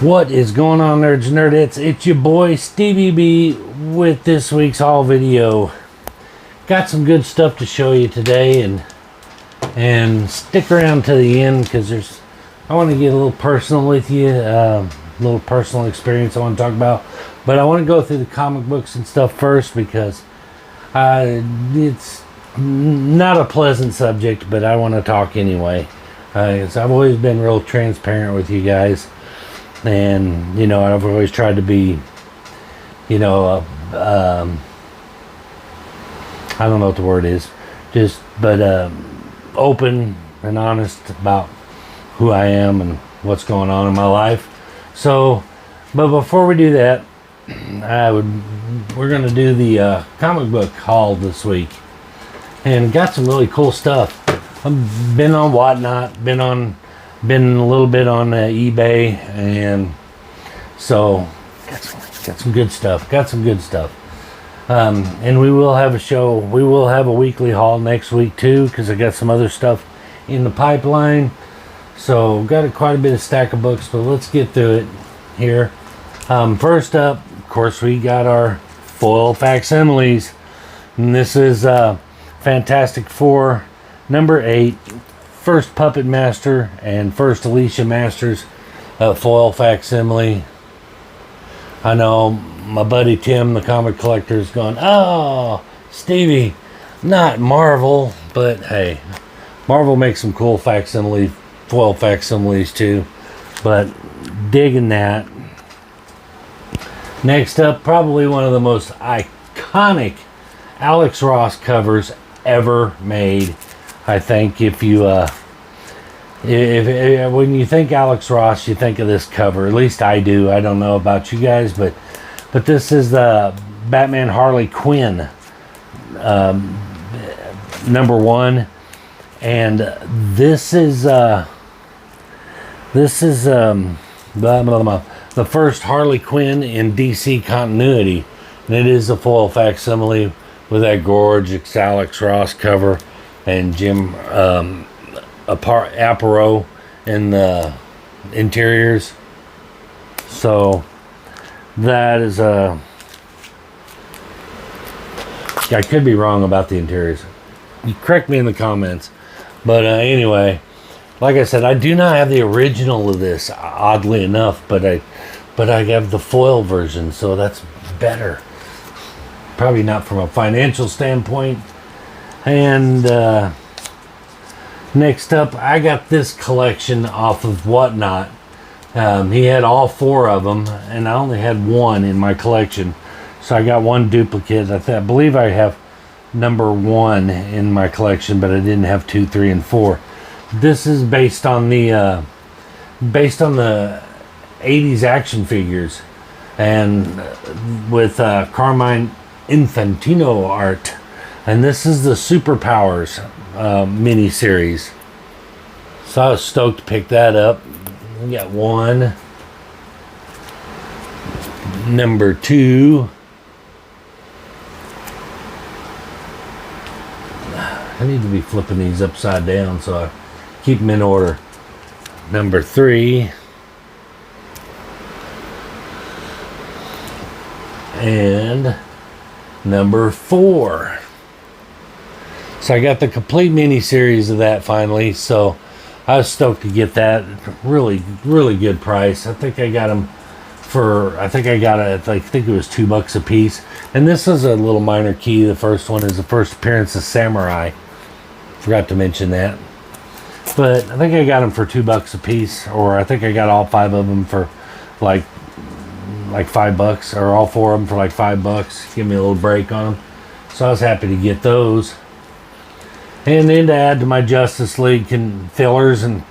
What is going on, nerds and nerdettes? It's your boy Stevie B with this week's haul video. Got some good stuff to show you today, and stick around to the end because I want to get a little personal with you, a little personal experience I want to talk about. But I want to go through the comic books and stuff first because it's not a pleasant subject, but I want to talk anyway. I've always been real transparent with you guys. And, I've always tried to be, I don't know what the word is, but open and honest about who I am and what's going on in my life. So, but before we do that, we're going to do the comic book haul this week. And got some really cool stuff. I've been on Whatnot, been a little bit on eBay, and so got some good stuff. And we will have a show. We will have a weekly haul next week too, because I got some other stuff in the pipeline. So got quite a bit of stack of books, but let's get through it here. First up, of course, we got our foil facsimiles, and this is Fantastic Four number 8. First Puppet Master and first Alicia Masters foil facsimile. I know my buddy Tim, the comic collector, is going, "Oh, Stevie, not Marvel," but hey, Marvel makes some cool foil facsimiles too. But digging that. Next up, probably one of the most iconic Alex Ross covers ever made. I think if when you think Alex Ross, you think of this cover. At least I do. I don't know about you guys, but this is the Batman Harley Quinn number 1, and this is the first Harley Quinn in DC continuity, and it is a foil facsimile with that gorgeous Alex Ross cover. And Jim Aparo in the interiors. So that is I could be wrong about the interiors. You correct me in the comments. But anyway, like I said, I do not have the original of this, oddly enough, but I have the foil version, so that's better. Probably not from a financial standpoint. And next up, I got this collection off of Whatnot. He had all 4 of them, and I only had 1 in my collection. So I got 1 duplicate. I believe I have number 1 in my collection, but I didn't have 2, 3, and 4. This is based on the 80s action figures, and with Carmine Infantino art. And this is the Superpowers mini-series. So I was stoked to pick that up. We got 1. Number 2. I need to be flipping these upside down so I keep them in order. Number 3. And number 4. So I got the complete mini-series of that finally, so I was stoked to get that. Really, really good price. I think I got them I think it was $2 a piece. And this is a little minor key. The first one is the first appearance of Samurai. Forgot to mention that. But I think I got them for $2 a piece, or I think I got all 5 of them for like $5, or all 4 of them for like $5. Give me a little break on them. So I was happy to get those. And then to add to my Justice League fillers, and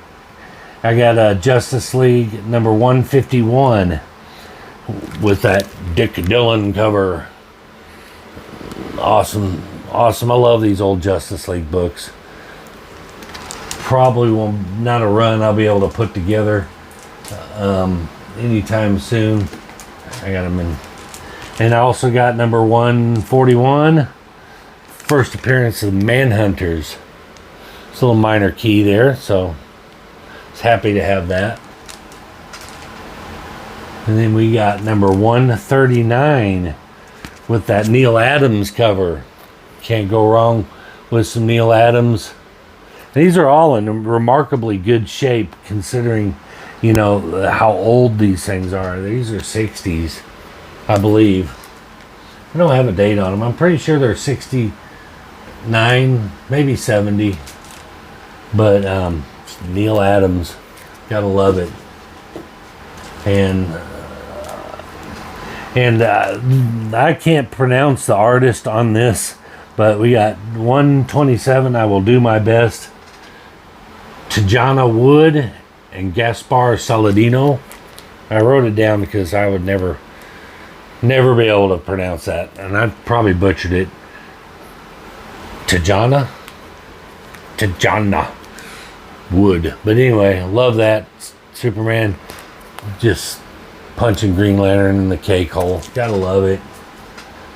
I got a Justice League number 151 with that Dick Dillon cover. Awesome. I love these old Justice League books. Probably not a run I'll be able to put together anytime soon. I got them in. And I also got number 141. First appearance of Manhunters. It's a little minor key there, so I was happy to have that. And then we got number 139 with that Neil Adams cover. Can't go wrong with some Neil Adams. These are all in remarkably good shape considering, you know, how old these things are. These are 60s, I believe. I don't have a date on them. I'm pretty sure they're 69, maybe 70. But Neil Adams, gotta love it. And I can't pronounce the artist on this, but we got 127, I Will Do My Best, Tajana Wood, and Gaspar Saladino. I wrote it down because I would never be able to pronounce that, and I probably butchered it. Tajana Wood. But anyway, love that. Superman just punching Green Lantern in the cake hole. Gotta love it.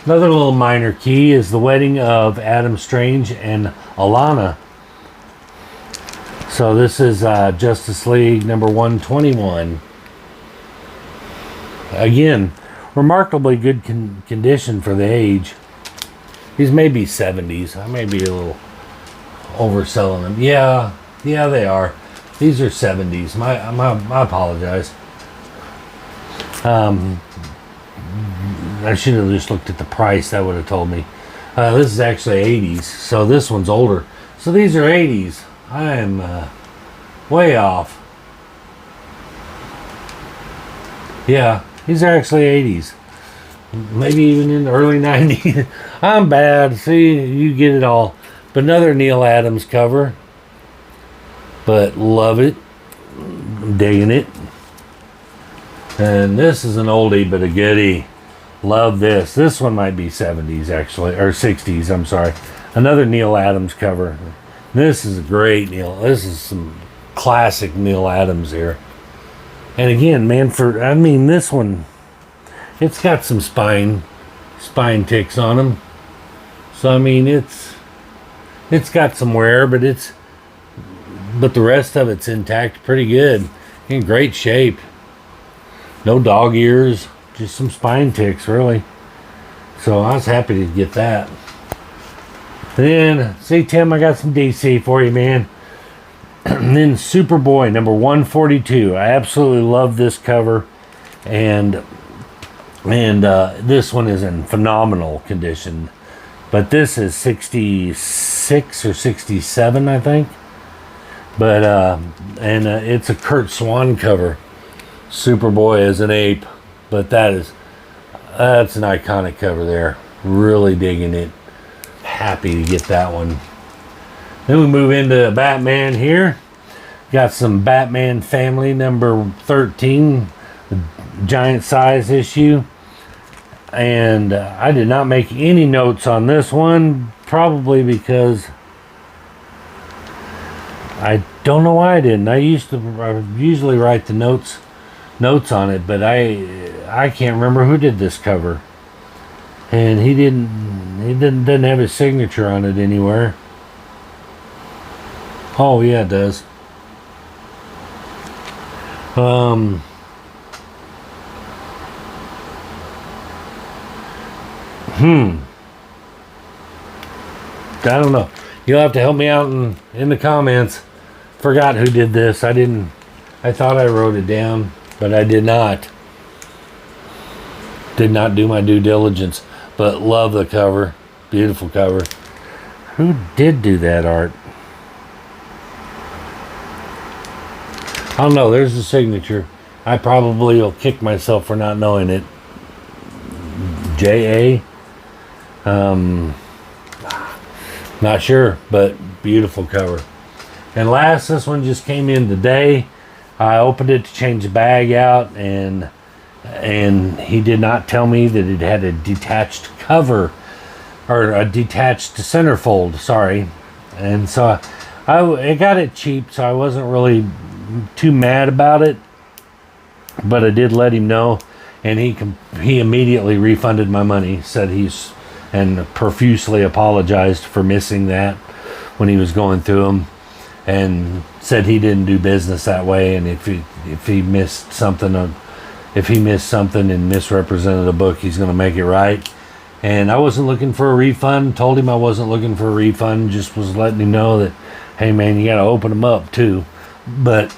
Another little minor key is the wedding of Adam Strange and Alana. So this is Justice League number 121. Again, remarkably good condition for the age. These may be 70s. I may be a little overselling them. Yeah, they are. These are 70s. I apologize. I should have just looked at the price. That would have told me. This is actually 80s. So this one's older. So these are 80s. I am way off. Yeah, these are actually 80s. Maybe even in the early 90s. I'm bad. See, you get it all. But another Neil Adams cover. But love it. I'm digging it. And this is an oldie but a goodie. Love this. This one might be 70s actually. Or 60s, I'm sorry. Another Neil Adams cover. This is a great Neil. This is some classic Neil Adams here. And again, man, this one, it's got some spine ticks on them. So I mean, it's got some wear, but the rest of it's intact, pretty good, in great shape. No dog ears, just some spine ticks, really. So I was happy to get that. Then, see, Tim, I got some DC for you, man. And then Superboy number 142. I absolutely love this cover, and this one is in phenomenal condition. But this is 66 or 67, I think. But it's a Kurt Swan cover. Superboy is an ape, but that's an iconic cover there. Really digging it. Happy to get that one. Then we move into Batman here. Got some Batman Family number 13, giant size issue. And I did not make any notes on this one, probably because I don't know why I didn't. I usually write the notes on it, but I can't remember who did this cover. And he didn't have his signature on it anywhere. Oh yeah, it does. I don't know. You'll have to help me out in the comments. Forgot who did this. I thought I wrote it down, but I did not. Did not do my due diligence, but love the cover. Beautiful cover. Who did do that art? I don't know. There's the signature. I probably will kick myself for not knowing it. J.A. Not sure, but beautiful cover. And last, this one just came in today. I opened it to change the bag out, and he did not tell me that it had a detached cover, or a detached centerfold, sorry. And so I got it cheap, so I wasn't really too mad about it, but I did let him know, and he immediately refunded my money, said and profusely apologized for missing that when he was going through them, and said he didn't do business that way, and if he missed something, if he missed something and misrepresented a book, he's going to make it right. And I wasn't looking for a refund. Told him I wasn't looking for a refund. Just was letting him know that, hey man, you got to open them up too. But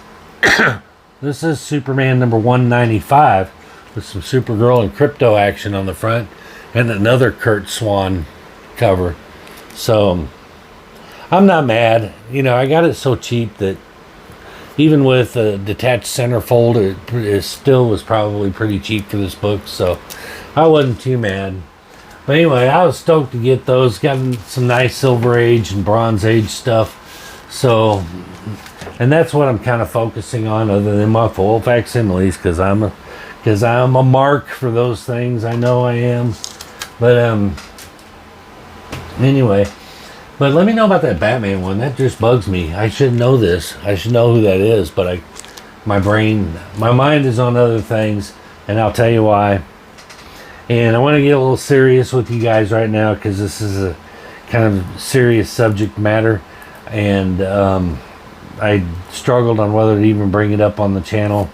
this is Superman number 195 with some Supergirl and Crypto action on the front and another Kurt Swan cover. So I'm not mad. I got it so cheap that even with a detached centerfold, it still was probably pretty cheap for this book. So I wasn't too mad. But anyway, I was stoked to get those. Got some nice Silver Age and Bronze Age stuff. So, and that's what I'm kind of focusing on, other than my full facsimiles, because I'm a mark for those things. I know I am. But anyway, but let me know about that Batman one. That just bugs me. I should know this. I should know who that is. But my mind is on other things, and I'll tell you why. And I want to get a little serious with you guys right now, because this is a kind of serious subject matter. And I struggled on whether to even bring it up on the channel,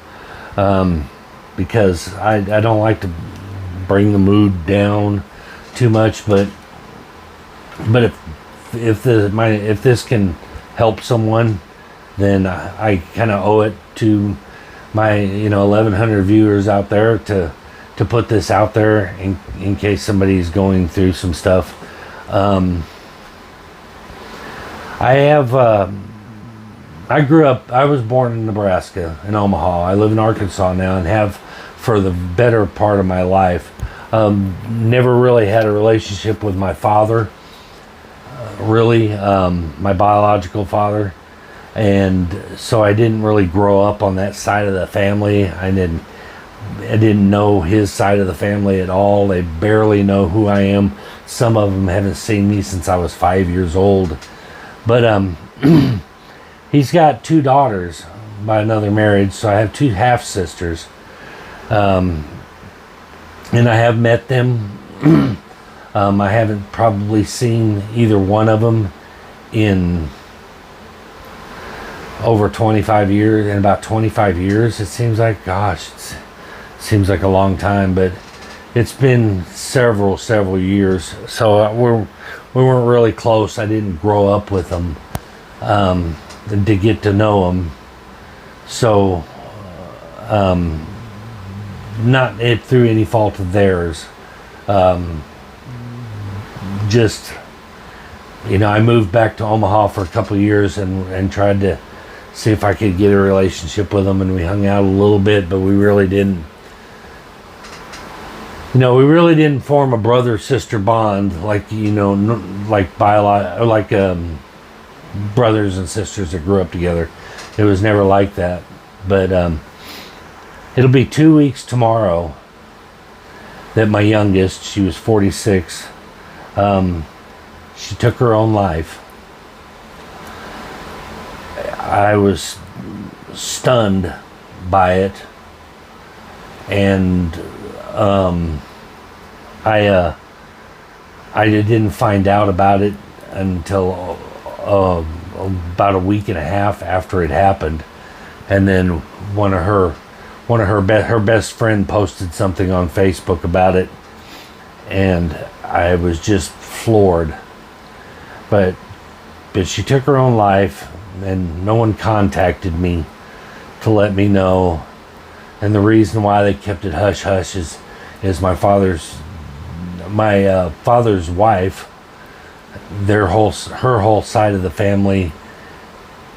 because I don't like to bring the mood down too much. But if this can help someone, then I kind of owe it to my 1,100 viewers out there to put this out there in case somebody's going through some stuff. I was born in Nebraska, in Omaha. I live in Arkansas now and have for the better part of my life. Never really had a relationship with my father, my biological father. And so I didn't really grow up on that side of the family. I didn't know his side of the family at all. They barely know who I am. Some of them haven't seen me since I was 5 years old. But he's got 2 daughters by another marriage, so I have 2 half-sisters. And I have met them. I haven't probably seen either one of them in over 25 years. In about 25 years, it seems like. Gosh, seems like a long time, but it's been several years. So we weren't really close. I didn't grow up with them to get to know them. So not it through any fault of theirs. Just I moved back to Omaha for a couple of years and tried to see if I could get a relationship with them, and we hung out a little bit, but we really didn't. We really didn't form a brother-sister bond like brothers and sisters that grew up together. It was never like that. But it'll be 2 weeks tomorrow that my youngest, she was 46, she took her own life. I was stunned by it, and I didn't find out about it until about a week and a half after it happened, and then her best friend posted something on Facebook about it, and I was just floored. But she took her own life, and no one contacted me to let me know. And the reason why they kept it hush hush is my father's wife. Her whole side of the family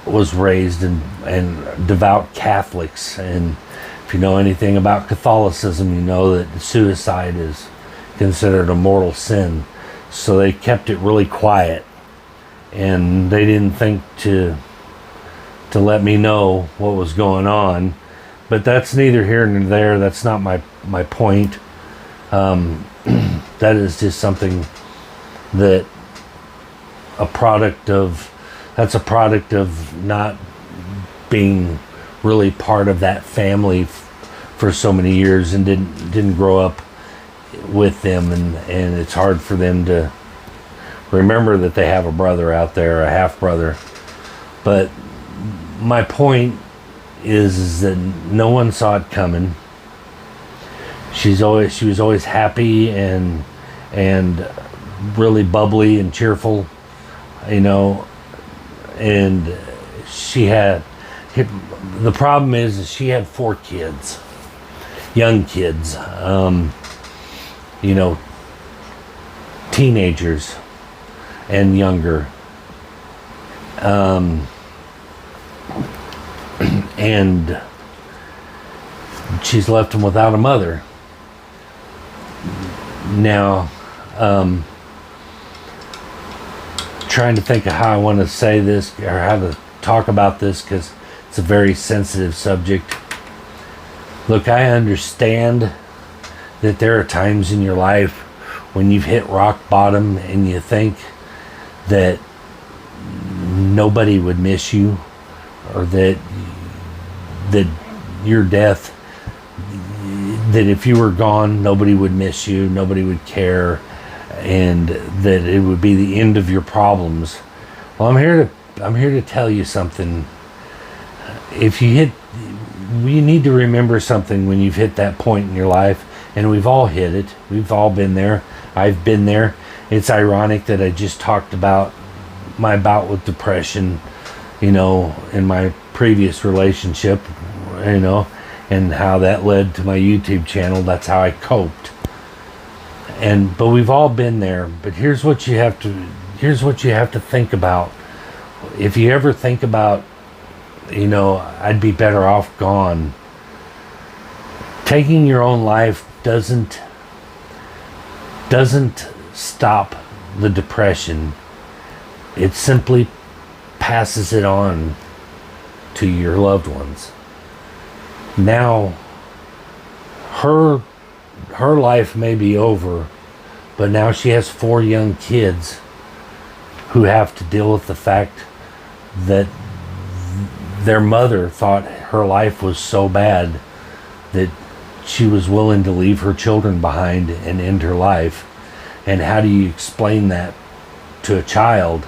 was raised in devout Catholics, and if you know anything about Catholicism, you know that suicide is considered a mortal sin. So they kept it really quiet, and they didn't think to let me know what was going on. But that's neither here nor there. That's not my point. That is just something that's a product of not being really part of that family for so many years, and didn't grow up with them, and it's hard for them to remember that they have a brother out there, a half brother. But my point is that no one saw it coming. she was always happy and really bubbly and cheerful, you know. And she had, the problem is she had 4 kids, young kids, you know, teenagers and younger, and she's left them without a mother. Now, trying to think of how I want to say this or how to talk about this, because it's a very sensitive subject. Look, I understand that there are times in your life when you've hit rock bottom and you think that nobody would miss you, or that your death, that if you were gone, nobody would miss you, nobody would care, and that it would be the end of your problems. Well, I'm here to tell you something. You need to remember something when you've hit that point in your life, and we've all hit it. We've all been there. I've been there. It's ironic that I just talked about my bout with depression, you know, in my previous relationship, you know, and how that led to my YouTube channel. That's how I coped. But we've all been there. But here's what you have to think about. If you ever think about, you know, I'd be better off gone, taking your own life doesn't stop the depression. It simply passes it on to your loved ones. Now, her life may be over, but now she has 4 young kids who have to deal with the fact that their mother thought her life was so bad that she was willing to leave her children behind and end her life. And how do you explain that to a child,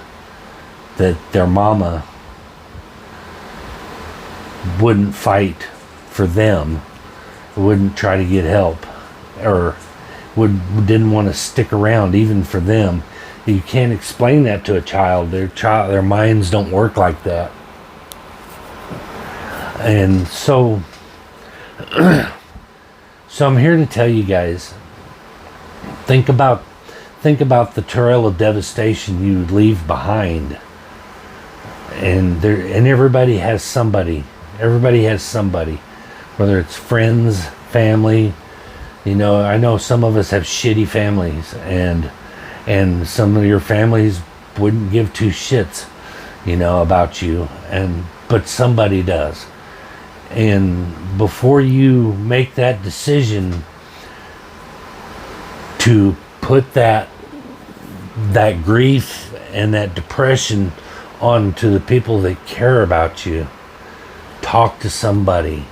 that their mama wouldn't fight for them, wouldn't try to get help, or didn't want to stick around even for them? You can't explain that to a child. Their minds don't work like that. And so I'm here to tell you guys, think about the trail of devastation you would leave behind. And everybody has somebody. Everybody has somebody, whether it's friends, family. You know, I know some of us have shitty families, and some of your families wouldn't give 2 shits, you know, about you, but somebody does. And before you make that decision to put that grief and that depression onto the people that care about you, talk to somebody.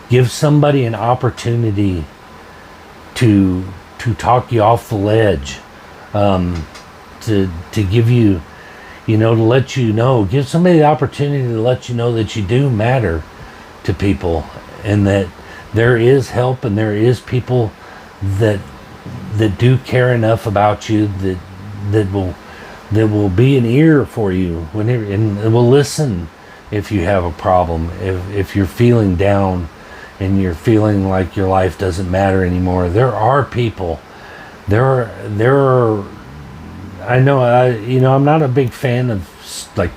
Give somebody an opportunity to talk you off the ledge, to give you, you know, to let you know. Give somebody the opportunity to let you know that you do matter to people, and that there is help, and there is people that do care enough about you that will be an ear for you and will listen if you have a problem, if you're feeling down and you're feeling like your life doesn't matter anymore. There are people. There are. I know. I'm not a big fan of like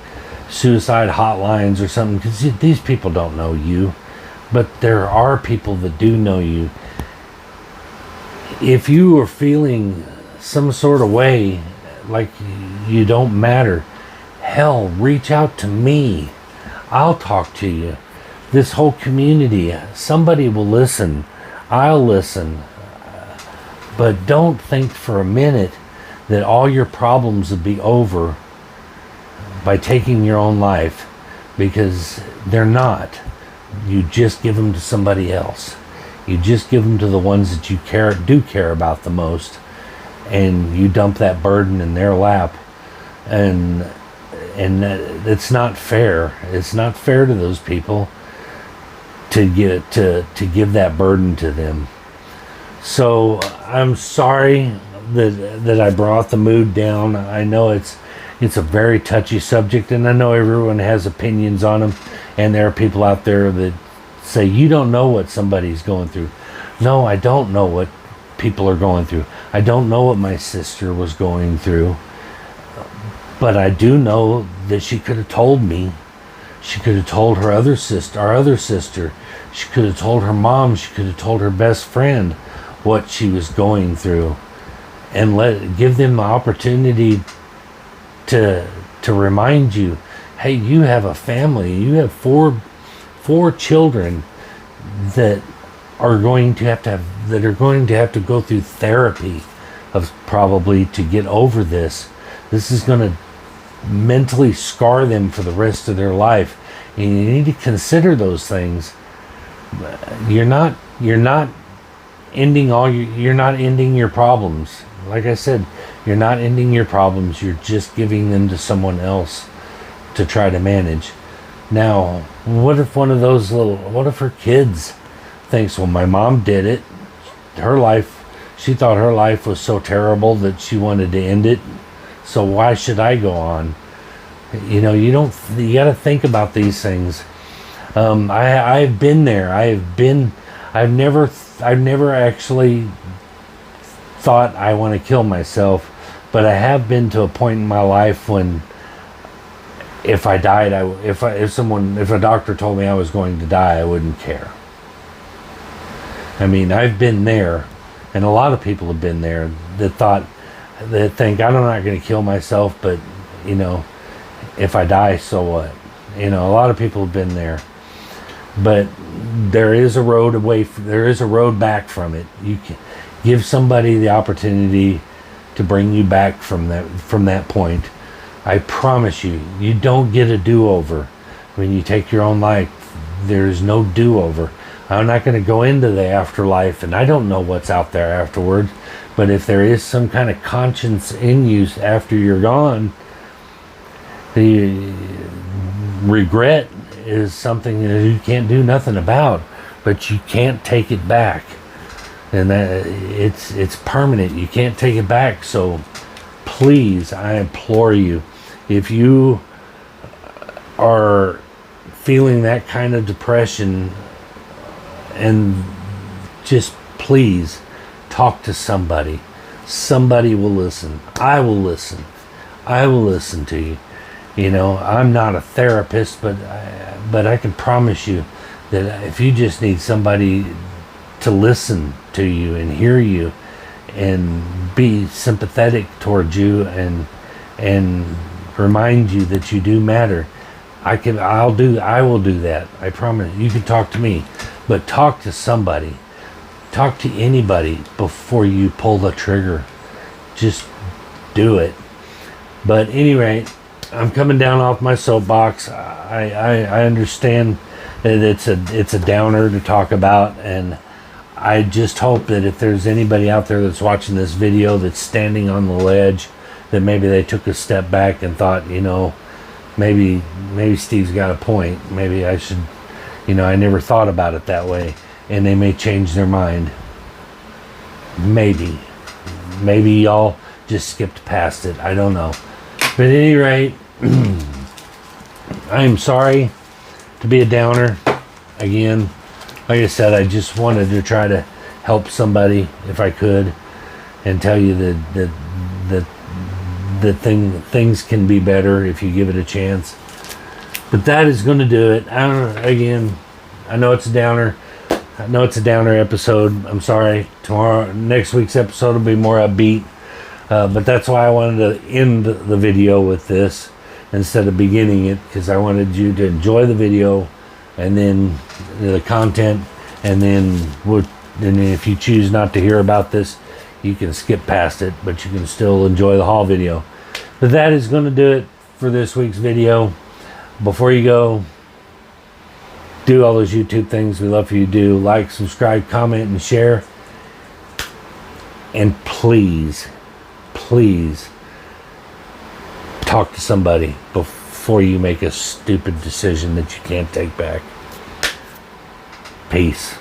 suicide hotlines or something, because these people don't know you, but there are people that do know you. If you are feeling some sort of way, like you don't matter, hell, reach out to me. I'll talk to you. This whole community, somebody will listen. I'll listen. But don't think for a minute that all your problems will be over by taking your own life, because they're not. You just give them to somebody else. You just give them to the ones that you do care about the most, and you dump that burden in their lap. And it's not fair. It's not fair to those people to give that burden to them. So I'm sorry that I brought the mood down. I know it's a very touchy subject, and I know everyone has opinions on them, and there are people out there that say you don't know what somebody's going through. No, I don't know what people are going through. I don't know what my sister was going through, but I do know that she could have told me. She could have told her other sister, our other sister. She could have told her mom. She could have told her best friend what she was going through, and give them the opportunity to remind you, hey, you have a family. You have four children that are going to have to go through therapy of probably to get over this. This is going to mentally scar them for the rest of their life, and you need to consider those things. You're not ending your problems. Like I said, you're not ending your problems. You're just giving them to someone else to try to manage. Now, what if her kids thinks, well, my mom did it. She thought her life was so terrible that she wanted to end it. So why should I go on? You got to think about these things. I've been there. I've never actually thought I want to kill myself, but I have been to a point in my life when if I died, if a doctor told me I was going to die, I wouldn't care. I mean, I've been there, and a lot of people have been there that think I'm not going to kill myself, but if I die, so what? A lot of people have been there, but there is a road back from it. You can give somebody the opportunity to bring you back from that point. I promise you, you don't get a do-over when you take your own life. There's no do-over. I'm not going to go into the afterlife, and I don't know what's out there afterwards, but if there is some kind of conscience in you after you're gone, the regret is something that you can't do nothing about, but you can't take it back. And that it's permanent. You can't take it back. So please, I implore you, if you are feeling that kind of depression, and just please talk to somebody. Somebody will listen. I will listen. I will listen to you. I'm not a therapist, but I can promise you that if you just need somebody to listen to you and hear you and be sympathetic towards you and remind you that you do matter, I will do that. I promise. You can talk to me, but talk to somebody. Talk to anybody before you pull the trigger. Just do it. But anyway, I'm coming down off my soapbox. I understand that it's a downer to talk about, and I just hope that if there's anybody out there that's watching this video that's standing on the ledge, that maybe they took a step back and thought, maybe Steve's got a point. Maybe I should, I never thought about it that way, and they may change their mind. Maybe y'all just skipped past it. I don't know. But at any rate, I am sorry to be a downer again. Like I said, I just wanted to try to help somebody if I could, and tell you that things can be better if you give it a chance. But that is going to do it. I know it's a downer. I know it's a downer episode. I'm sorry. Next week's episode will be more upbeat. But that's why I wanted to end the video with this instead of beginning it, because I wanted you to enjoy the video and then the content, and then if you choose not to hear about this, you can skip past it, but you can still enjoy the haul video. But that is going to do it for this week's video. Before you go, do all those YouTube things we love for you to do. Like, subscribe, comment, and share. And please talk to somebody before you make a stupid decision that you can't take back. Peace.